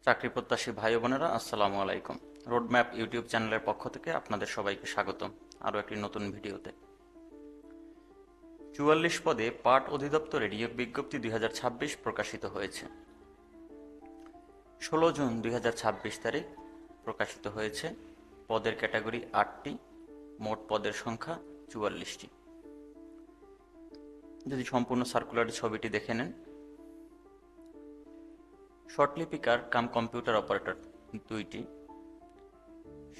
চাকরি প্রত্যাশী ভাই ও বোনেরা, আসসালামু আলাইকুম। রোডম্যাপ ইউটিউব চ্যানেলের পক্ষ থেকে আপনাদের সবাইকে স্বাগতম আরও একটি নতুন ভিডিওতে। ৪৪ পদে পাট অধিদপ্তরে নিয়োগ বিজ্ঞপ্তি ২০২৬ প্রকাশিত হয়েছে। ১৬ জুন ২০২৬ তারিখ প্রকাশিত হয়েছে। পদের ক্যাটাগরি ৮টি, মোট পদের সংখ্যা ৪৪টি। যদি সম্পূর্ণ সার্কুলারের ছবিটি দেখে নেন, শর্টলিপিকার কাম কম্পিউটার অপারেটর ২টি,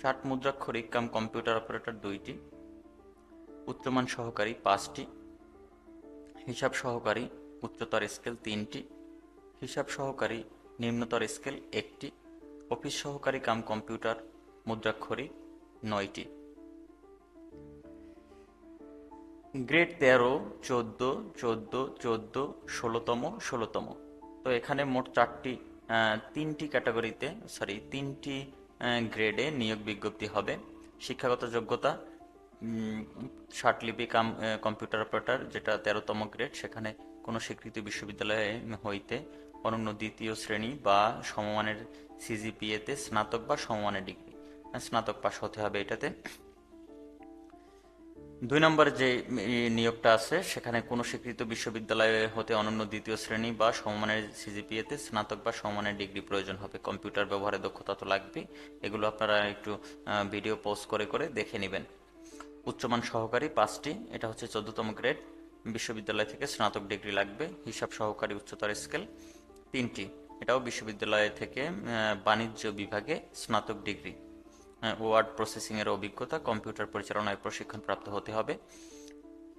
ষাট মুদ্রাক্ষরিক কাম কম্পিউটার অপারেটর ২টি, উচ্চমান সহকারী ৫টি, হিসাব সহকারী উচ্চতর স্কেল ৩টি, হিসাব সহকারী নিম্নতর স্কেল ১টি, অফিস সহকারী কাম কম্পিউটার মুদ্রাক্ষরিক ৯টি। গ্রেড ১৩, ১৪, ১৪, ১৪, ১৬তম, ১৬তম। তো এখানে মোট তিনটি ক্যাটাগরিতে তিনটি গ্রেডে নিয়োগ বিজ্ঞপ্তি হবে। শিক্ষাগত যোগ্যতা ষাটলিপি কাম কম্পিউটার অপারেটর, যেটা ১৩তম গ্রেড, সেখানে কোনো স্বীকৃত বিশ্ববিদ্যালয় হইতে অনন্য দ্বিতীয় শ্রেণী বা সমমানের সিজিপিএতে স্নাতক বা সমমানের ডিগ্রি, স্নাতক পাস হতে হবে এটাতে। ২ নম্বরে যে নিয়োগটা আছে, সেখানে কোনো স্বীকৃত বিশ্ববিদ্যালয় হতে অনন্য দ্বিতীয় শ্রেণী বা সমমানের সিজিপিএতে স্নাতক বা সমমানের ডিগ্রি প্রয়োজন হবে। কম্পিউটার ব্যবহারের দক্ষতা তো লাগবে, এগুলো আপনারা একটু ভিডিও পোস্ট করে করে দেখে নেবেন। উচ্চমান সহকারী ৫টি, এটা হচ্ছে ১৪তম গ্রেড, বিশ্ববিদ্যালয় থেকে স্নাতক ডিগ্রি লাগবে। হিসাব সহকারী উচ্চতর স্কেল ৩টি, এটাও বিশ্ববিদ্যালয় থেকে বাণিজ্য বিভাগে স্নাতক ডিগ্রি। ওয়ার্ড প্রসেসিংয়ের অভিজ্ঞতা, কম্পিউটার পরিচালনায় প্রশিক্ষণ প্রাপ্ত হতে হবে।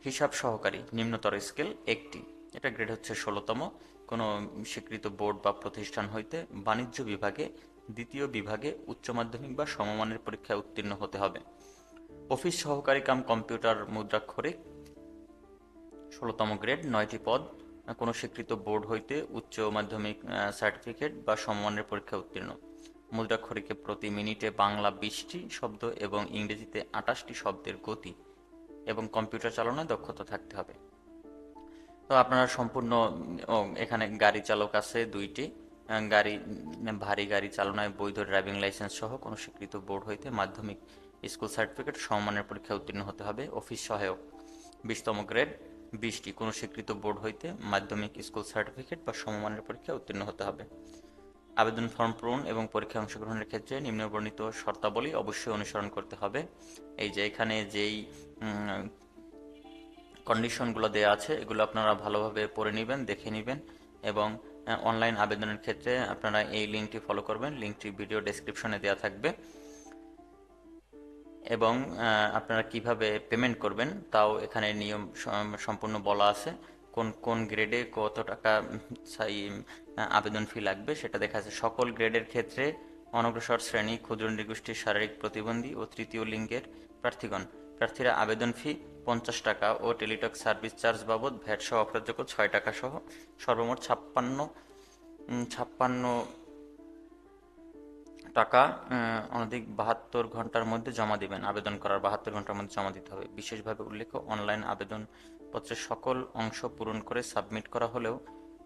হিসাব সহকারী নিম্নতর স্কেল ১টি, এটা গ্রেড হচ্ছে ১৬তম। কোনো স্বীকৃত বোর্ড বা প্রতিষ্ঠান হইতে বাণিজ্য বিভাগে দ্বিতীয় বিভাগে উচ্চ মাধ্যমিক বা সমমানের পরীক্ষায় উত্তীর্ণ হতে হবে। অফিস সহকারী কাম কম্পিউটার মুদ্রাক্ষরিক ১৬তম গ্রেড, ৯টি পদ। কোনো স্বীকৃত বোর্ড হইতে উচ্চ মাধ্যমিক সার্টিফিকেট বা সমমানের পরীক্ষায় উত্তীর্ণ। মুদ্রাক্ষরিকে প্রতি মিনিটে বাংলা ২০টি শব্দ এবং ইংরেজিতে ২৮টি শব্দের গতি এবং কম্পিউটার চালনায় দক্ষতা থাকতে হবে। তো আপনারা সম্পূর্ণ এখানে গাড়ি চালক আছে ২টি, গাড়ি ভারী গাড়ি চালনায় বৈধ ড্রাইভিং লাইসেন্স সহ কোনো স্বীকৃত বোর্ড হইতে মাধ্যমিক স্কুল সার্টিফিকেট সমমানের পরীক্ষায় উত্তীর্ণ হতে হবে। অফিস সহায়ক ২০তম গ্রেড, ২০টি, কোনো স্বীকৃত বোর্ড হইতে মাধ্যমিক স্কুল সার্টিফিকেট বা সমমানের পরীক্ষায় উত্তীর্ণ হতে হবে। আবেদন ফর্ম পূরণ এবং পরীক্ষায় অংশগ্রহণের ক্ষেত্রে নিম্নবর্ণিত শর্তাবলী অবশ্যই অনুসরণ করতে হবে। এই যে এখানে যেই কন্ডিশনগুলো দেওয়া আছে, এগুলো আপনারা ভালোভাবে পড়ে নেবেন, দেখে নেবেন, এবং অনলাইন আবেদনের ক্ষেত্রে আপনারা এই লিঙ্কটি ফলো করবেন। লিঙ্কটি ভিডিও ডেসক্রিপশনে দেওয়া থাকবে, এবং আপনারা কিভাবে পেমেন্ট করবেন তাও এখানে নিয়ম সম্পূর্ণ বলা আছে। কোন কোন গ্রেডে কত টাকা আবেদন ফি লাগবে সেটা দেখা আছে। সকল গ্রেডের ক্ষেত্রে অনগ্রসর শ্রেণী, ক্ষুদ্র নৃগোষ্ঠী, শারীরিক প্রতিবন্ধী ও তৃতীয় লিঙ্গের প্রার্থীরা আবেদন ফি ৫০ টাকা ও টেলিটক সার্ভিস চার্জ বাবদ ভ্যাট সহ অগ্রাহ্যযোগ্য ৬ টাকা সহ সর্বমোট ৫৬ টাকা অনধিক ৭২ ঘন্টার মধ্যে জমা দিবেন। আবেদন করার ৭২ ঘন্টার মধ্যে জমা দিতে হবে। বিশেষভাবে উল্লেখ্য, অনলাইন আবেদনপত্রের সকল অংশ পূরণ করে সাবমিট করা হলেও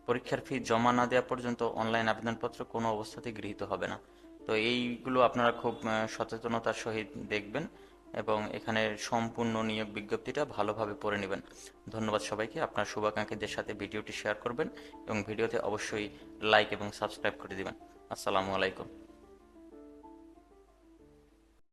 পরীক্ষার ফি জমা না দেওয়া পর্যন্ত অনলাইন আবেদনপত্র কোনো অবস্থাতেই গৃহীত হবে না। তো এইগুলো আপনারা খুব সচেতনতার সহিত দেখবেন এবং এখানে সম্পূর্ণ নিয়োগ বিজ্ঞপ্তিটা ভালোভাবে পড়ে নেবেন। ধন্যবাদ সবাইকে। আপনার শুভাকাঙ্ক্ষীদের সাথে ভিডিওটি শেয়ার করবেন এবং ভিডিওতে অবশ্যই লাইক এবং সাবস্ক্রাইব করে দিবেন। আসসালামু আলাইকুম।